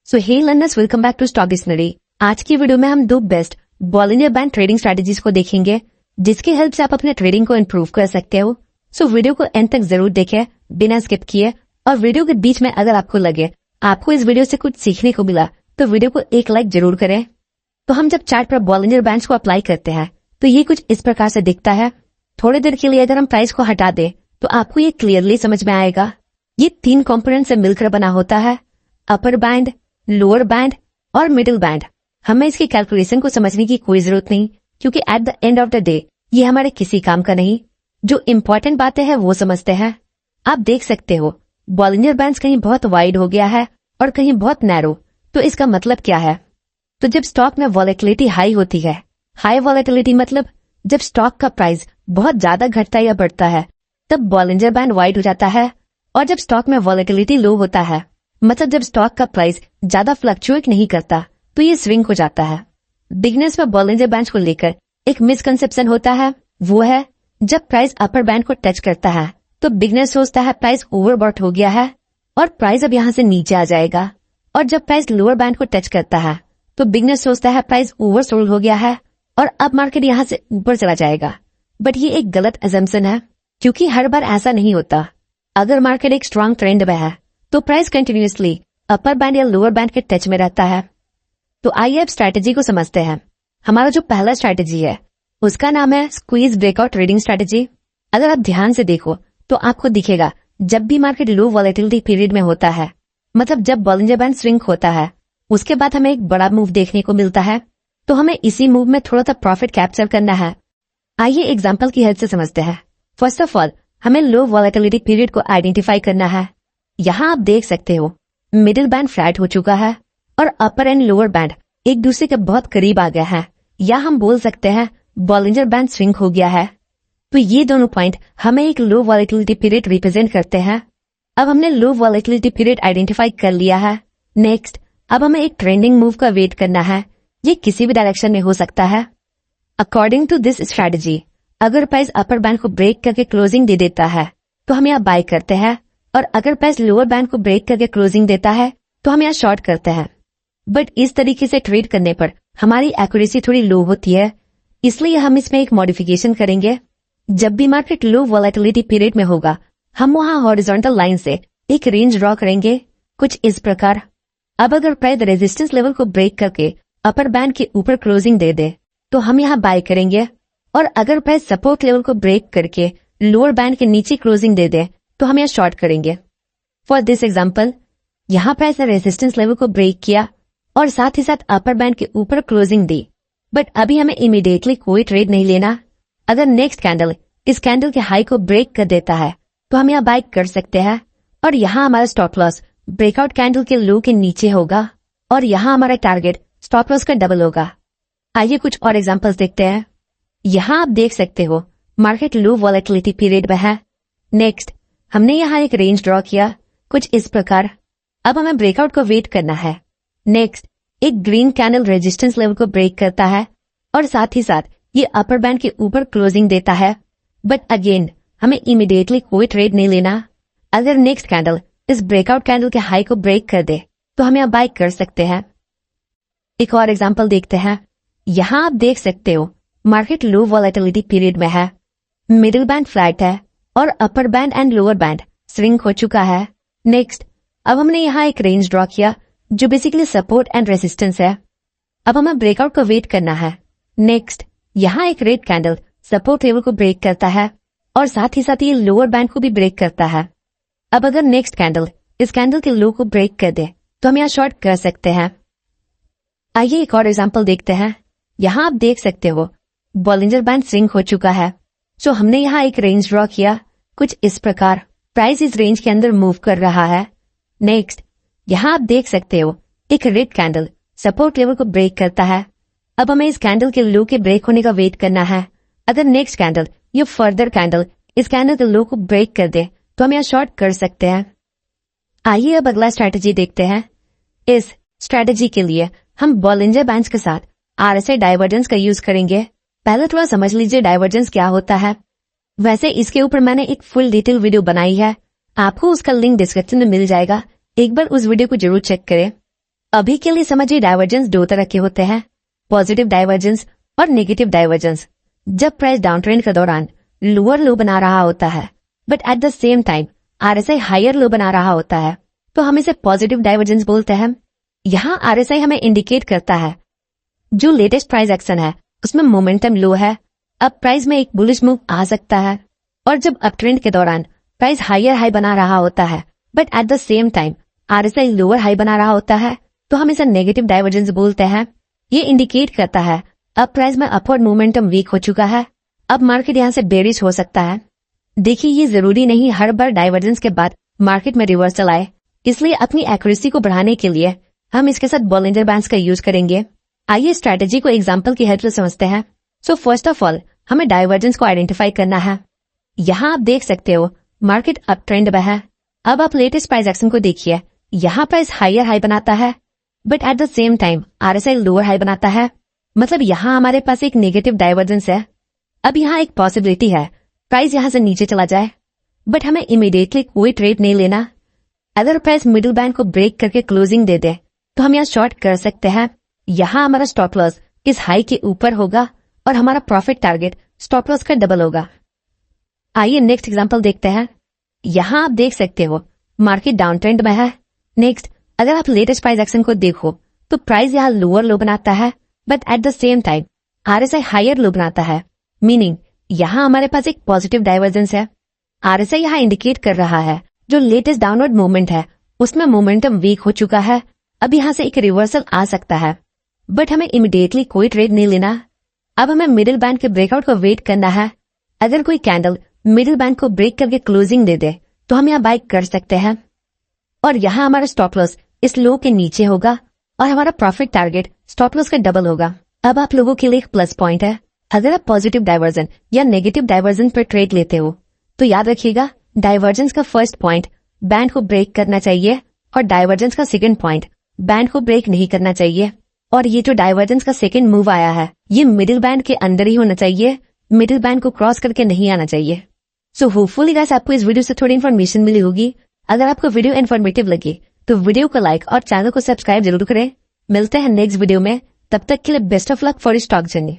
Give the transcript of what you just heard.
So hey learners, welcome back to stock dictionary. आज की video में हम दो best Bollinger band trading strategies को देखेंगे जिसकी हेल्प से आप अपने ट्रेडिंग को इम्प्रूव कर सकते हो। सो वीडियो को एंड तक जरूर देखें बिना स्किप किए, और वीडियो के बीच में अगर आपको लगे आपको इस वीडियो से कुछ सीखने को मिला तो वीडियो को एक लाइक जरूर करें। तो हम जब चार्ट पर बॉलिंजर बैंड्स को अप्लाई करते हैं तो ये कुछ इस प्रकार से दिखता है। थोड़ी देर के लिए अगर हम प्राइस को हटा दें तो आपको ये क्लियरली समझ में आएगा। ये तीन कंपोनेंट से मिलकर बना होता है, अपर बैंड, लोअर बैंड और मिडिल बैंड। हमें इसकी कैलकुलेशन को समझने की कोई जरूरत नहीं, क्योंकि at the end of the day ये हमारे किसी काम का नहीं। जो इम्पोर्टेंट बातें हैं वो समझते हैं। आप देख सकते हो बॉलिंजर बैंड्स कहीं बहुत वाइड हो गया है और कहीं बहुत नैरो। तो इसका मतलब क्या है? तो जब स्टॉक में वॉलेटिलिटी हाई होती है, हाई वॉलेटिलिटी मतलब जब स्टॉक का प्राइस बहुत ज्यादा घटता या बढ़ता है, तब बॉलिंजर बैंड वाइड हो जाता है। और जब स्टॉक में वॉलेटिलिटी लो होता है, मतलब जब स्टॉक का प्राइस ज्यादा फ्लक्चुएट नहीं करता, तो ये स्विंग हो जाता है। बिगिनर्स में बॉलिंजर बैंड को लेकर एक मिसकंसेप्शन होता है, वो है जब प्राइस अपर बैंड को टच करता है तो बिगिनर सोचता है प्राइस ओवरबॉट हो गया है और प्राइस अब यहाँ से नीचे आ जाएगा, और जब प्राइस लोअर बैंड को टच करता है तो बिगिनर सोचता है प्राइस ओवरसोल्ड हो गया है और अब मार्केट यहाँ से ऊपर चला जाएगा। बट ये एक गलत अजम्पशन है, क्योंकि हर बार ऐसा नहीं होता। अगर मार्केट एक स्ट्रांग ट्रेंड में है तो प्राइस कंटिन्यूअसली अपर बैंड या लोअर बैंड के टच में रहता है। तो आइए अब स्ट्रैटेजी को समझते हैं। हमारा जो पहला स्ट्रैटेजी है उसका नाम है स्क्वीज ब्रेकआउट ट्रेडिंग स्ट्रैटेजी। अगर आप ध्यान से देखो तो आपको दिखेगा जब भी मार्केट लो वॉलेटिलिटी पीरियड में होता है, मतलब जब बॉलिंजर बैंड स्विंग होता है, उसके बाद हमें एक बड़ा मूव देखने को मिलता है। तो हमें इसी मूव में थोड़ा सा प्रॉफिट कैप्चर करना है। आइए एग्जाम्पल की हेल्प से समझते हैं। फर्स्ट ऑफ ऑल हमें लो वॉलेटिलिटी पीरियड को आइडेंटिफाई करना है। यहाँ आप देख सकते हो मिडिल बैंड फ्लैट हो चुका है और अपर एंड लोअर बैंड एक दूसरे के बहुत करीब आ गया है, या हम बोल सकते हैं बॉलिंजर बैंड स्विंग हो गया है। तो ये दोनों पॉइंट हमें एक लो वॉलेटिलिटी पीरियड रिप्रेजेंट करते हैं। अब हमने लो वॉलेटिलिटी पीरियड आइडेंटिफाई कर लिया है। नेक्स्ट अब हमें एक ट्रेंडिंग मूव का वेट करना है। ये किसी भी डायरेक्शन में हो सकता है। अकॉर्डिंग टू दिस स्ट्रैटेजी, अगर प्राइस अपर बैंड को ब्रेक करके क्लोजिंग दे देता है तो हम यहाँ बाय करते हैं, और अगर प्राइस लोअर बैंड को ब्रेक करके क्लोजिंग देता है तो हम यहाँ शॉर्ट करते हैं। बट इस तरीके से ट्रेड करने पर हमारी एक्यूरेसी थोड़ी लो होती है, इसलिए हम इसमें एक मॉडिफिकेशन करेंगे। जब भी मार्केट लो वॉलेटिलिटी पीरियड में होगा, हम वहाँ हॉरिजॉन्टल लाइन से एक रेंज ड्रॉ करेंगे कुछ इस प्रकार। अब अगर प्राइस रेजिस्टेंस लेवल को ब्रेक करके अपर बैंड के ऊपर क्लोजिंग दे दे तो हम यहाँ बाय करेंगे, और अगर प्राइस सपोर्ट लेवल को ब्रेक करके लोअर बैंड के नीचे क्लोजिंग दे दे तो हम यहाँ शॉर्ट करेंगे। फॉर दिस एग्जाम्पल, यहाँ प्राइस ने रेजिस्टेंस लेवल को ब्रेक किया और साथ ही साथ अपर बैंड के ऊपर क्लोजिंग दी, बट अभी हमें इमीडिएटली कोई ट्रेड नहीं लेना। अगर नेक्स्ट कैंडल इस कैंडल के हाई को ब्रेक कर देता है तो हम यहाँ बाय कर सकते हैं, और यहाँ हमारा स्टॉप लॉस ब्रेकआउट कैंडल के लो के नीचे होगा, और यहाँ हमारा टारगेट स्टॉप लॉस का डबल होगा। आइए कुछ और एग्जांपल्स देखते हैं। यहाँ आप देख सकते हो मार्केट लो वॉलेटिलिटी पीरियड में है। नेक्स्ट हमने यहाँ एक रेंज ड्रॉ किया कुछ इस प्रकार। अब हमें ब्रेकआउट को वेट करना है। नेक्स्ट एक ग्रीन कैंडल रेजिस्टेंस लेवल को ब्रेक करता है और साथ ही साथ ये अपर बैंड के ऊपर क्लोजिंग देता है, बट अगेन हमें इमीडिएटली कोई ट्रेड नहीं लेना। अगर नेक्स्ट कैंडल इस ब्रेकआउट कैंडल के हाई को ब्रेक कर दे तो हम यहाँ बाय कर सकते हैं। एक और एग्जांपल देखते हैं। यहाँ आप देख सकते हो मार्केट लो वॉलेटिलिटी पीरियड में है, मिडिल बैंड फ्लैट है और upper band and lower band swing हो चुका है। नेक्स्ट अब हमने यहाँ एक रेंज ड्रॉ किया जो बेसिकली सपोर्ट एंड रेजिस्टेंस है। अब हमें ब्रेकआउट को वेट करना है। नेक्स्ट यहाँ एक रेड कैंडल सपोर्ट लेवल को ब्रेक करता है और साथ ही साथ ये लोअर बैंड को भी ब्रेक करता है। अब अगर नेक्स्ट कैंडल इस कैंडल के लो को ब्रेक कर दे तो हम यहाँ शॉर्ट कर सकते हैं। आइए एक और एग्जांपल देखते हैं। यहाँ आप देख सकते हो बॉलिंजर बैंड स्विंग हो चुका है, सो हमने यहाँ एक रेंज ड्रॉ किया कुछ इस प्रकार। प्राइस इस रेंज के अंदर मूव कर रहा है। नेक्स्ट यहाँ आप देख सकते हो एक रेड कैंडल सपोर्ट लेवल को ब्रेक करता है। अब हमें इस कैंडल के लो के ब्रेक होने का वेट करना है। अगर नेक्स्ट कैंडल या फर्दर कैंडल इस कैंडल के लो को ब्रेक कर दे तो हम यहाँ शॉर्ट कर सकते हैं। आइए अब अगला स्ट्रैटेजी देखते हैं। इस स्ट्रैटेजी के लिए हम बॉलिंजर बैंड्स के साथ RSI डाइवर्जेंस का यूज करेंगे। पहले थोड़ा समझ लीजिए डाइवर्जेंस क्या होता है। वैसे इसके ऊपर मैंने एक फुल डिटेल वीडियो बनाई है, आपको उसका लिंक डिस्क्रिप्शन में मिल जाएगा। एक बार उस वीडियो को जरूर चेक करें। अभी के लिए समझिए डाइवर्जेंस दो तरह के होते हैं, पॉजिटिव डाइवर्जेंस और नेगेटिव डाइवर्जेंस। जब प्राइस डाउन ट्रेंड के दौरान लोअर लो बना रहा होता है but at the same time RSI higher low बना रहा होता है तो हम इसे पॉजिटिव डाइवर्जेंस बोलते हैं। यहाँ आरएसआई हमें इंडिकेट करता है जो लेटेस्ट प्राइस एक्शन है उसमें मोमेंटम लो है, अब प्राइस में एक बुलिश मूव आ सकता है। और जब अप ट्रेंड के दौरान प्राइस हायर हाई बना रहा होता है but at the same time RSI lower high बना रहा होता है तो हम इसे नेगेटिव डाइवर्जेंस बोलते हैं। ये इंडिकेट करता है अब प्राइस में अपवर्ड मोमेंटम वीक हो चुका है, अब मार्केट यहाँ से बेरिश हो सकता है। देखिए ये जरूरी नहीं हर बार डाइवर्जेंस के बाद मार्केट में रिवर्सल आए, इसलिए अपनी एक्यूरेसी को बढ़ाने के लिए हम इसके साथ बॉलिंजर बैंड्स का यूज करेंगे। आइए स्ट्रैटेजी को एग्जांपल की हेल्प से समझते हैं। सो फर्स्ट ऑफ ऑल हमें डाइवर्जेंस को आइडेंटिफाई करना है। यहाँ आप देख सकते हो मार्केट अप ट्रेंड में है। अब आप लेटेस्ट प्राइस एक्शन को देखिए, यहाँ प्राइस हायर हाई बनाता है but at the same time RSI lower high बनाता है, मतलब यहाँ हमारे पास एक नेगेटिव डाइवर्जेंस है। अब यहाँ एक पॉसिबिलिटी है प्राइस यहाँ से नीचे चला जाए बट हमें इमीडिएटली कोई ट्रेड नहीं लेना। अगर प्राइस मिडिल बैंड को ब्रेक करके क्लोजिंग दे दे तो हम यहाँ शॉर्ट कर सकते हैं। यहाँ हमारा स्टॉप लॉस इस हाई के ऊपर होगा और हमारा प्रॉफिट टारगेट स्टॉप लॉस का डबल होगा। आइए नेक्स्ट एग्जांपल देखते हैं। यहाँ आप देख सकते हो मार्केट डाउन ट्रेंड में है। नेक्स्ट अगर आप लेटेस्ट प्राइस एक्शन को देखो तो प्राइस यहाँ लोअर लो बनाता है but at the same time RSI higher low बनाता है, मीनिंग यहाँ हमारे पास एक पॉजिटिव डाइवर्जेंस है। आरएसआई यहाँ इंडिकेट कर रहा है जो लेटेस्ट डाउनवर्ड मूवमेंट है उसमें मोमेंटम वीक हो चुका है, अब यहाँ से एक रिवर्सल आ सकता है बट हमें इमीडिएटली कोई ट्रेड नहीं लेना। अब हमें मिडिल बैंड के ब्रेकआउट को वेट करना है। अगर कोई कैंडल मिडिल बैंड को ब्रेक करके क्लोजिंग दे दे तो हम यहाँ बाय कर सकते हैं और यहाँ हमारा स्टॉप लॉस इस लो के नीचे होगा और हमारा प्रॉफिट टारगेट स्टॉप लॉस का डबल होगा। अब आप लोगों के लिए एक प्लस पॉइंट है, अगर आप पॉजिटिव डाइवर्जन या नेगेटिव डाइवर्जन पर ट्रेड लेते हो तो याद रखिएगा डाइवर्जेंस का फर्स्ट पॉइंट बैंड को ब्रेक करना चाहिए और डाइवर्जेंस का सेकंड पॉइंट बैंड को ब्रेक नहीं करना चाहिए। और ये जो डाइवर्जेंस का सेकंड मूव आया है ये मिडिल बैंड के अंदर ही होना चाहिए, मिडिल बैंड को क्रॉस करके नहीं आना चाहिए। सो होपफुली गाइस आपको इस वीडियो से थोड़ी इन्फॉर्मेशन मिली होगी। अगर आपको वीडियो इन्फॉर्मेटिव लगी तो वीडियो को लाइक और चैनल को सब्सक्राइब जरूर करें। मिलते हैं नेक्स्ट वीडियो में, तब तक के लिए best of luck for stock journey.